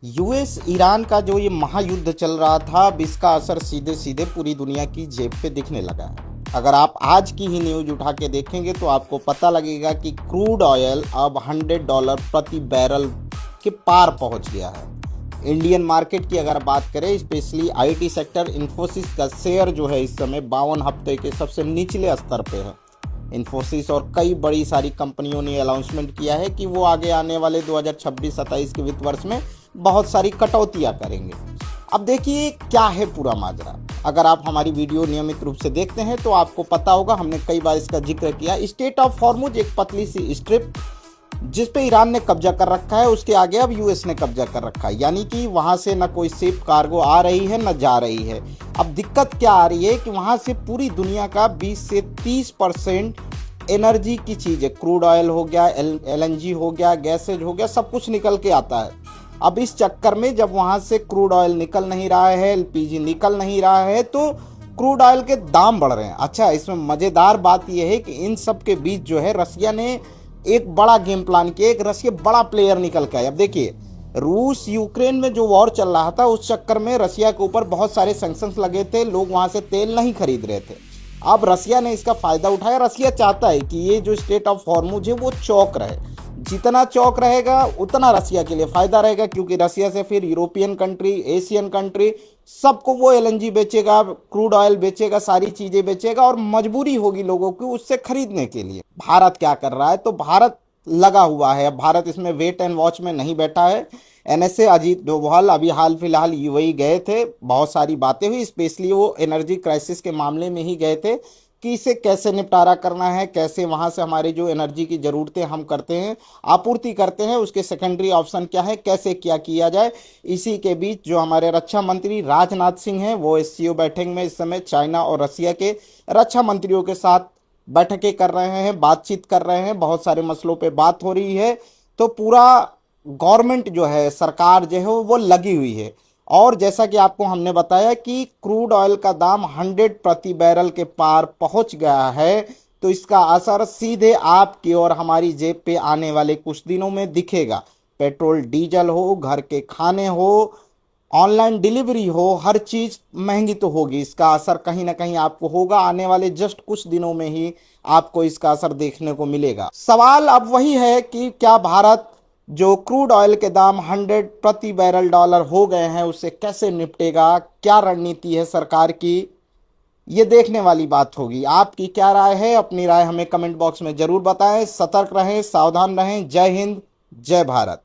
US Iran का जो ये महायुद्ध चल रहा था, अब इसका असर सीधे सीधे पूरी दुनिया की जेब पे दिखने लगा है। अगर आप आज की ही न्यूज उठा के देखेंगे तो आपको पता लगेगा कि क्रूड ऑयल अब $100 प्रति बैरल के पार पहुंच गया है। इंडियन मार्केट की अगर बात करें, स्पेशली आईटी सेक्टर, इन्फोसिस का शेयर जो है इस समय 52 हफ्ते के सबसे निचले स्तर पे है। इन्फोसिस और कई बड़ी सारी कंपनियों ने अनाउंसमेंट किया है कि वो आगे आने वाले 2026-27 के वित्त वर्ष में बहुत सारी कटौतियां करेंगे। अब देखिए क्या है पूरा माजरा। अगर आप हमारी वीडियो नियमित रूप से देखते हैं तो आपको पता होगा, हमने कई बार इसका जिक्र किया। स्टेट ऑफ हॉर्मुज एक पतली सी स्ट्रिप जिस पे ईरान ने कब्जा कर रखा है, उसके आगे अब यूएस ने कब्जा कर रखा है, यानी कि वहां से न कोई शिप कार्गो आ रही है न जा रही है। अब दिक्कत क्या आ रही है कि वहां से पूरी दुनिया का 20 से 30% एनर्जी की चीज है, क्रूड ऑयल हो गया, एलएनजी हो गया, गैसेज हो गया, सब कुछ निकल के आता है। अब इस चक्कर में जब वहां से क्रूड ऑयल निकल नहीं रहा है, एलपीजी निकल नहीं रहा है, तो क्रूड ऑयल के दाम बढ़ रहे हैं। अच्छा, इसमें मजेदार बात यह है कि इन सब के बीच जो है रसिया ने एक बड़ा गेम प्लान किया, एक रसिया बड़ा प्लेयर निकल के आया। अब देखिए, रूस यूक्रेन में जो वॉर चल रहा था उस चक्कर में रसिया के ऊपर बहुत सारे सैंक्शंस लगे थे, लोग वहां से तेल नहीं खरीद रहे थे। अब रसिया ने इसका फायदा उठाया। रसिया चाहता है कि ये जो स्टेट ऑफ हॉर्मुज है वो चौक रहे, जितना चौक रहेगा उतना रसिया के लिए फायदा रहेगा, क्योंकि रसिया से फिर यूरोपियन कंट्री, एशियन कंट्री, सबको वो एलएनजी बेचेगा, क्रूड ऑयल बेचेगा, सारी चीजें बेचेगा और मजबूरी होगी लोगों की उससे खरीदने के लिए। भारत क्या कर रहा है? तो भारत लगा हुआ है। अब भारत इसमें वेट एंड वॉच में नहीं बैठा है। एनएसए अजीत डोभाल अभी हाल फिलहाल यूएई गए थे, बहुत सारी बातें हुई, स्पेशली वो एनर्जी क्राइसिस के मामले में ही गए थे कि इसे कैसे निपटारा करना है, कैसे वहां से हमारी जो एनर्जी की ज़रूरतें हम करते हैं, आपूर्ति करते हैं, उसके सेकेंडरी ऑप्शन क्या है, कैसे क्या किया जाए। इसी के बीच जो हमारे रक्षा मंत्री राजनाथ सिंह हैं वो एससीओ बैठक में इस समय चाइना और रसिया के रक्षा मंत्रियों के साथ बैठकें कर रहे हैं, बातचीत कर रहे हैं, बहुत सारे मसलों पर बात हो रही है। तो पूरा गवर्नमेंट जो है, सरकार जो है वो लगी हुई है। और जैसा कि आपको हमने बताया कि क्रूड ऑयल का दाम 100 प्रति बैरल के पार पहुंच गया है, तो इसका असर सीधे आपकी और हमारी जेब पे आने वाले कुछ दिनों में दिखेगा। पेट्रोल डीजल हो, घर के खाने हो, ऑनलाइन डिलीवरी हो, हर चीज महंगी तो होगी। इसका असर कहीं ना कहीं आपको होगा, आने वाले जस्ट कुछ दिनों में ही आपको इसका असर देखने को मिलेगा। सवाल अब वही है कि क्या भारत जो क्रूड ऑयल के दाम 100 प्रति बैरल डॉलर हो गए हैं उससे कैसे निपटेगा, क्या रणनीति है सरकार की, ये देखने वाली बात होगी। आपकी क्या राय है? अपनी राय हमें कमेंट बॉक्स में जरूर बताएं। सतर्क रहें, सावधान रहें। जय हिंद, जय भारत।